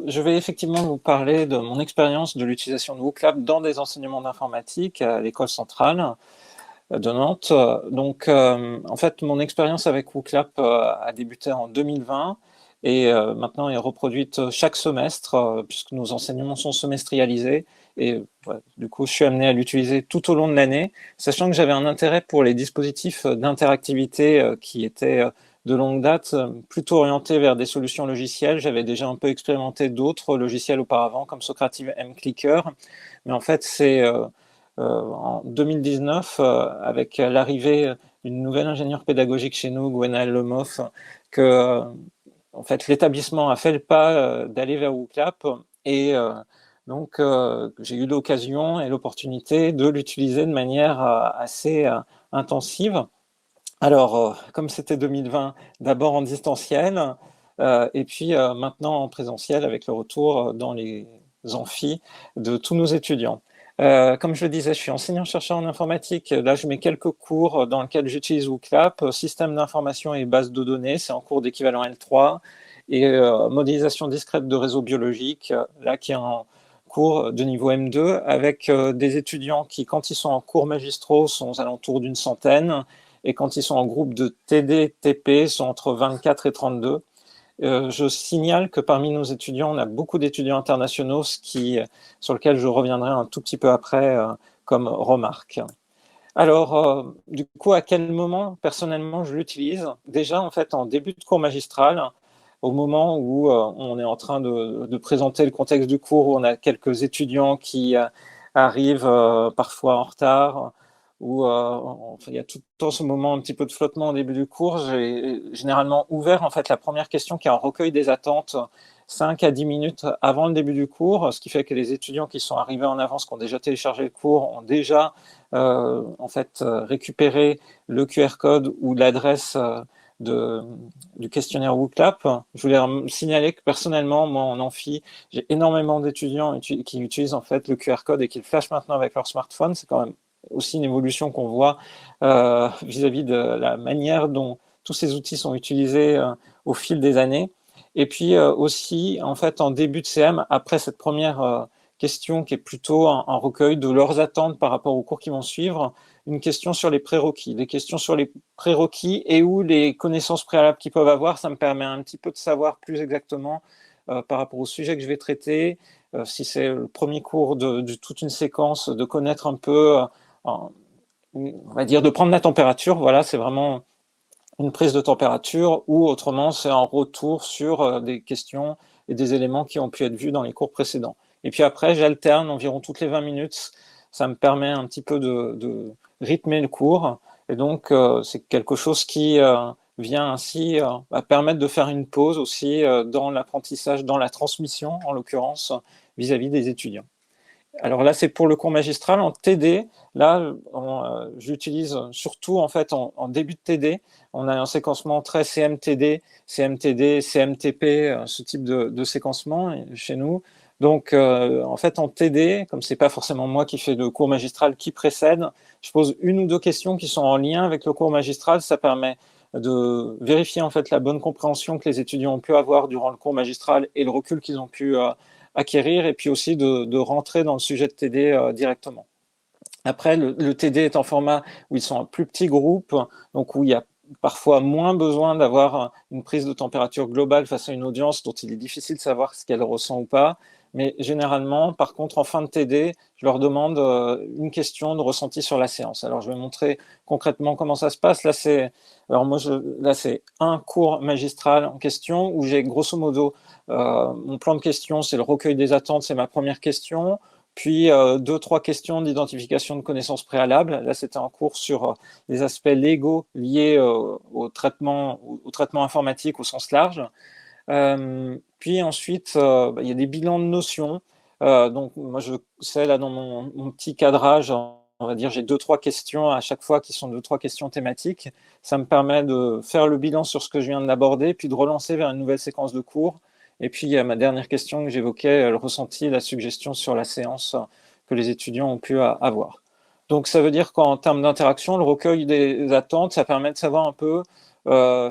je vais effectivement vous parler de mon expérience de l'utilisation de WooClap dans des enseignements d'informatique à l'école centrale de Nantes. En fait, mon expérience avec WooClap a débuté en 2020 et maintenant est reproduite chaque semestre puisque nos enseignements sont semestrialisés. Et ouais, du coup, je suis amené à l'utiliser tout au long de l'année, sachant que j'avais un intérêt pour les dispositifs d'interactivité qui étaient de longue date plutôt orientés vers des solutions logicielles. J'avais déjà un peu expérimenté d'autres logiciels auparavant, comme Socrative M-Clicker. Mais en fait, c'est en 2019, avec l'arrivée d'une nouvelle ingénieure pédagogique chez nous, Gwenaëlle Lemoff, que en fait, l'établissement a fait le pas d'aller vers WooClap et j'ai eu l'occasion et l'opportunité de l'utiliser de manière assez intensive. Alors, comme c'était 2020, d'abord en distanciel et puis maintenant en présentiel avec le retour dans les amphis de tous nos étudiants. Comme je le disais, je suis enseignant-chercheur en informatique. Là, je mets quelques cours dans lesquels j'utilise WooClap, système d'information et base de données, c'est en cours d'équivalent L3, et modélisation discrète de réseaux biologiques, là qui est en cours de niveau M2, avec des étudiants qui, quand ils sont en cours magistraux, sont aux alentours d'une centaine, et quand ils sont en groupe de TD, TP, sont entre 24 et 32. Je signale que parmi nos étudiants, on a beaucoup d'étudiants internationaux, sur lequel je reviendrai un tout petit peu après comme remarque. Alors, du coup, à quel moment, personnellement, je l'utilise? Déjà, en fait, en début de cours magistral, au moment où on est en train de présenter le contexte du cours, où on a quelques étudiants qui arrivent parfois en retard, où il y a tout le temps ce moment un petit peu de flottement au début du cours. J'ai généralement ouvert en fait la première question qui est un recueil des attentes 5 à 10 minutes avant le début du cours, ce qui fait que les étudiants qui sont arrivés en avance, qui ont déjà téléchargé le cours, ont déjà récupéré le QR code ou l'adresse du questionnaire WooClap. Je voulais signaler que personnellement, moi en amphi, j'ai énormément d'étudiants qui utilisent en fait le QR code et qui le flashent maintenant avec leur smartphone. C'est quand même aussi une évolution qu'on voit vis-à-vis de la manière dont tous ces outils sont utilisés au fil des années. Et puis aussi, en fait, en début de CM, après cette première question qui est plutôt un recueil de leurs attentes par rapport aux cours qui vont suivre, une question sur les prérequis. Des questions sur les prérequis et où les connaissances préalables qu'ils peuvent avoir, ça me permet un petit peu de savoir plus exactement par rapport au sujet que je vais traiter, si c'est le premier cours de toute une séquence, de connaître un peu, on va dire, de prendre la température. Voilà, c'est vraiment une prise de température, ou autrement, c'est un retour sur des questions et des éléments qui ont pu être vus dans les cours précédents. Et puis après, j'alterne environ toutes les 20 minutes. Ça me permet un petit peu de rythmer le cours. Et donc, c'est quelque chose qui vient ainsi permettre de faire une pause aussi dans l'apprentissage, dans la transmission, en l'occurrence, vis-à-vis des étudiants. Alors là, c'est pour le cours magistral. En TD, là, j'utilise surtout en fait en début de TD. On a un séquencement très CMTD, CMTD, CMTP, ce type de séquencement chez nous. Donc, en fait, en TD, comme c'est pas forcément moi qui fais le cours magistral qui précède, je pose une ou deux questions qui sont en lien avec le cours magistral. Ça permet de vérifier en fait la bonne compréhension que les étudiants ont pu avoir durant le cours magistral et le recul qu'ils ont pu acquérir, et puis aussi de rentrer dans le sujet de TD directement. Après, le TD est en format où ils sont en plus petits groupes, donc où il y a parfois moins besoin d'avoir une prise de température globale face à une audience dont il est difficile de savoir ce qu'elle ressent ou pas. Mais généralement, par contre, en fin de TD, je leur demande une question de ressenti sur la séance. Alors, je vais montrer concrètement comment ça se passe. Là, c'est un cours magistral en question où j'ai grosso modo mon plan de questions, c'est le recueil des attentes, c'est ma première question. Puis deux, trois questions d'identification de connaissances préalables. Là, c'était un cours sur les aspects légaux liés au traitement informatique au sens large. Puis ensuite, il y a des bilans de notions. Donc, moi, je sais, là, dans mon petit cadrage, on va dire, j'ai deux, trois questions à chaque fois qui sont deux, trois questions thématiques. Ça me permet de faire le bilan sur ce que je viens d'aborder, puis de relancer vers une nouvelle séquence de cours. Et puis, il y a ma dernière question que j'évoquais, le ressenti, la suggestion sur la séance que les étudiants ont pu avoir. Donc, ça veut dire qu'en termes d'interaction, le recueil des attentes, ça permet de savoir un peu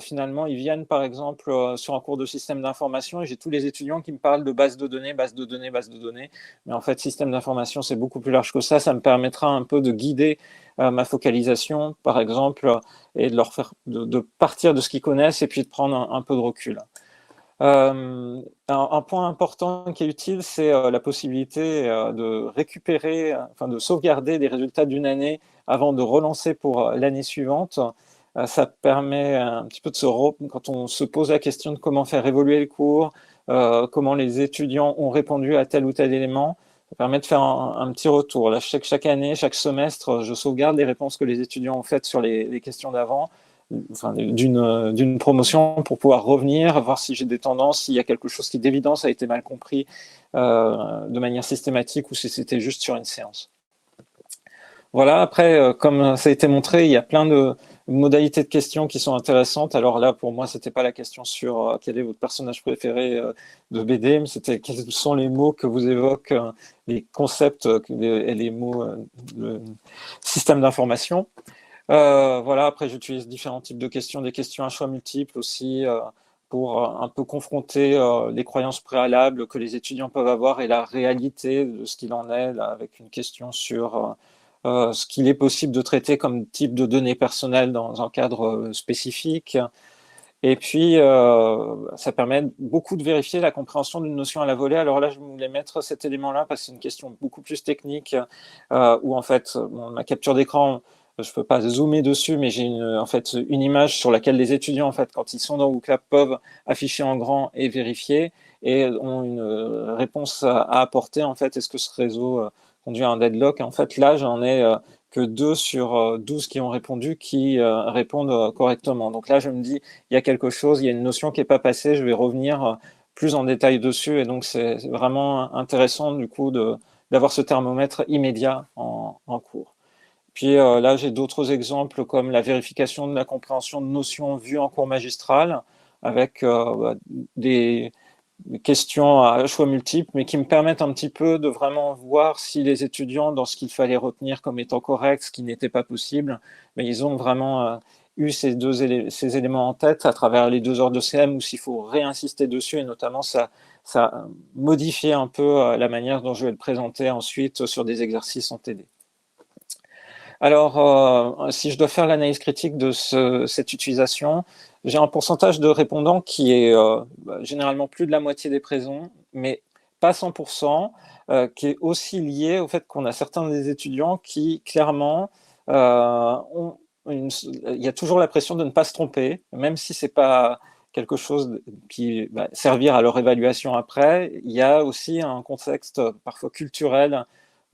finalement, ils viennent par exemple sur un cours de système d'information et j'ai tous les étudiants qui me parlent de base de données, base de données, base de données. Mais en fait, système d'information, c'est beaucoup plus large que ça. Ça me permettra un peu de guider ma focalisation, par exemple, et de leur faire de partir de ce qu'ils connaissent et puis de prendre un peu de recul. Un point important qui est utile, c'est la possibilité de récupérer, enfin de sauvegarder les résultats d'une année avant de relancer pour l'année suivante. Ça permet un petit peu quand on se pose la question de comment faire évoluer le cours, comment les étudiants ont répondu à tel ou tel élément, ça permet de faire un petit retour. Là, chaque année, chaque semestre, je sauvegarde les réponses que les étudiants ont faites sur les questions d'avant, enfin, d'une promotion pour pouvoir revenir, voir si j'ai des tendances, s'il y a quelque chose qui d'évidence a été mal compris de manière systématique ou si c'était juste sur une séance. Voilà, après, comme ça a été montré, il y a plein de modalités de questions qui sont intéressantes. Alors là, pour moi, c'était pas la question sur quel est votre personnage préféré de BD, mais c'était quels sont les mots que vous évoquent, les concepts et les mots de système d'information. Voilà, après, j'utilise différents types de questions, des questions à choix multiples aussi, pour un peu confronter les croyances préalables que les étudiants peuvent avoir et la réalité de ce qu'il en est, là, avec une question sur ce qu'il est possible de traiter comme type de données personnelles dans un cadre spécifique. Et puis, ça permet beaucoup de vérifier la compréhension d'une notion à la volée. Alors là, je voulais mettre cet élément-là parce que c'est une question beaucoup plus technique où en fait, ma capture d'écran, je peux pas zoomer dessus, mais j'ai en fait une image sur laquelle les étudiants, en fait, quand ils sont dans WooClap, peuvent afficher en grand et vérifier et ont une réponse à apporter. En fait, est-ce que ce réseau conduit à un deadlock? En fait, là, j'en ai que 2 sur 12 qui ont répondu qui répondent correctement. Donc là, je me dis, il y a quelque chose, il y a une notion qui n'est pas passée, je vais revenir plus en détail dessus. Et donc, c'est vraiment intéressant, du coup, d'avoir ce thermomètre immédiat en cours. Puis là, j'ai d'autres exemples comme la vérification de la compréhension de notions vues en cours magistral avec des questions à choix multiples, mais qui me permettent un petit peu de vraiment voir si les étudiants, dans ce qu'il fallait retenir comme étant correct, ce qui n'était pas possible, mais ils ont vraiment eu ces éléments en tête à travers les 2 heures de CM, ou s'il faut réinsister dessus, et notamment ça modifie un peu la manière dont je vais le présenter ensuite sur des exercices en TD. Alors, si je dois faire l'analyse critique de cette utilisation, j'ai un pourcentage de répondants qui est généralement plus de la moitié des présents, mais pas 100%, qui est aussi lié au fait qu'on a certains des étudiants qui, clairement, il y a toujours la pression de ne pas se tromper, même si c'est pas quelque chose qui va servir à leur évaluation après. Il y a aussi un contexte parfois culturel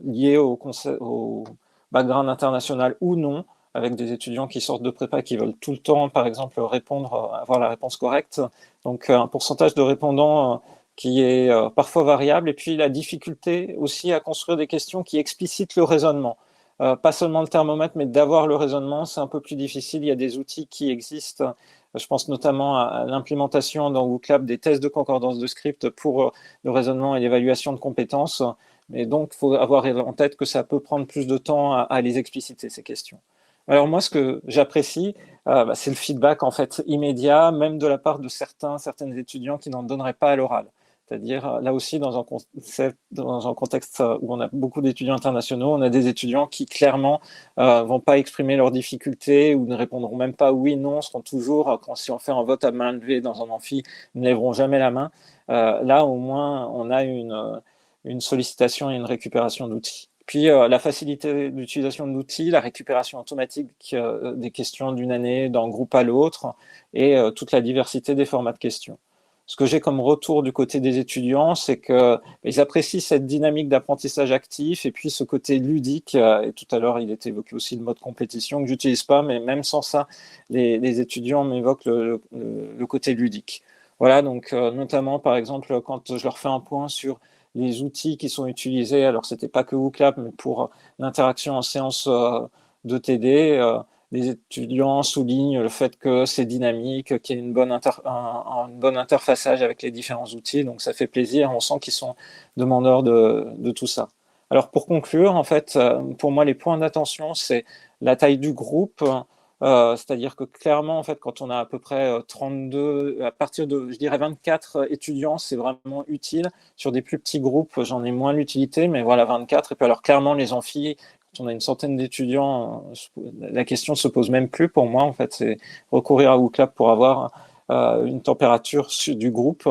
lié au background international ou non, avec des étudiants qui sortent de prépa qui veulent tout le temps, par exemple, répondre, avoir la réponse correcte. Donc, un pourcentage de répondants qui est parfois variable. Et puis, la difficulté aussi à construire des questions qui explicitent le raisonnement. Pas seulement le thermomètre, mais d'avoir le raisonnement, c'est un peu plus difficile. Il y a des outils qui existent. Je pense notamment à l'implémentation dans WooClap des tests de concordance de script pour le raisonnement et l'évaluation de compétences. Et donc, il faut avoir en tête que ça peut prendre plus de temps à les expliciter, ces questions. Alors moi, ce que j'apprécie, c'est le feedback en fait immédiat, même de la part de certains étudiants qui n'en donneraient pas à l'oral. C'est-à-dire, là aussi, dans un contexte où on a beaucoup d'étudiants internationaux, on a des étudiants qui, clairement, vont pas exprimer leurs difficultés ou ne répondront même pas oui, non, seront toujours, quand si on fait un vote à main levée dans un amphi, ne lèveront jamais la main. Là, au moins, on a une sollicitation et une récupération d'outils. Puis la facilité d'utilisation de l'outil, la récupération automatique des questions d'une année d'un groupe à l'autre et toute la diversité des formats de questions. Ce que j'ai comme retour du côté des étudiants, c'est qu'ils apprécient cette dynamique d'apprentissage actif et puis ce côté ludique. Et tout à l'heure, il était évoqué aussi le mode compétition que j'utilise pas, mais même sans ça, les étudiants m'évoquent le côté ludique. Voilà, donc notamment par exemple quand je leur fais un point sur les outils qui sont utilisés, alors c'était pas que WooClap, mais pour l'interaction en séance de TD, les étudiants soulignent le fait que c'est dynamique, qu'il y a un bon interfaçage avec les différents outils, donc ça fait plaisir, on sent qu'ils sont demandeurs de tout ça. Alors pour conclure, en fait, pour moi les points d'attention, c'est la taille du groupe, C'est-à-dire que clairement, en fait, quand on a à peu près 32, à partir de, je dirais, 24 étudiants, c'est vraiment utile. Sur des plus petits groupes, j'en ai moins l'utilité, mais voilà, 24. Et puis alors, clairement, les amphis, quand on a une centaine d'étudiants, la question ne se pose même plus pour moi, en fait. C'est recourir à WooClap pour avoir une température du groupe.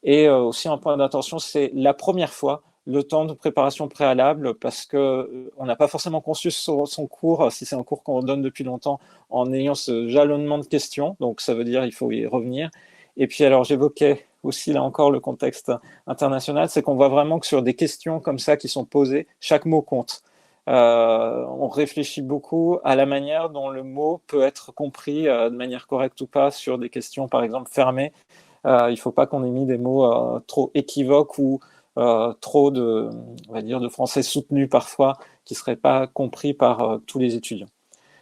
Et aussi, un point d'attention, c'est la première fois le temps de préparation préalable, parce que on n'a pas forcément conçu son cours, si c'est un cours qu'on donne depuis longtemps, en ayant ce jalonnement de questions. Donc, ça veut dire qu'il faut y revenir. Et puis, alors, j'évoquais aussi, là encore, le contexte international, c'est qu'on voit vraiment que sur des questions comme ça qui sont posées, chaque mot compte. On réfléchit beaucoup à la manière dont le mot peut être compris de manière correcte ou pas sur des questions, par exemple, fermées. Il ne faut pas qu'on ait mis des mots trop équivoques ou trop de, on va dire, de français soutenu parfois, qui ne seraient pas compris par tous les étudiants.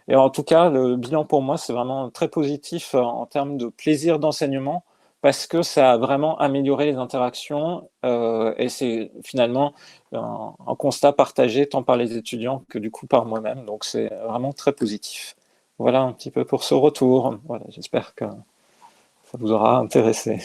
Et en tout cas, le bilan pour moi, c'est vraiment très positif en termes de plaisir d'enseignement, parce que ça a vraiment amélioré les interactions et c'est finalement un constat partagé tant par les étudiants que du coup par moi-même. Donc c'est vraiment très positif. Voilà un petit peu pour ce retour. Voilà, j'espère que ça vous aura intéressé.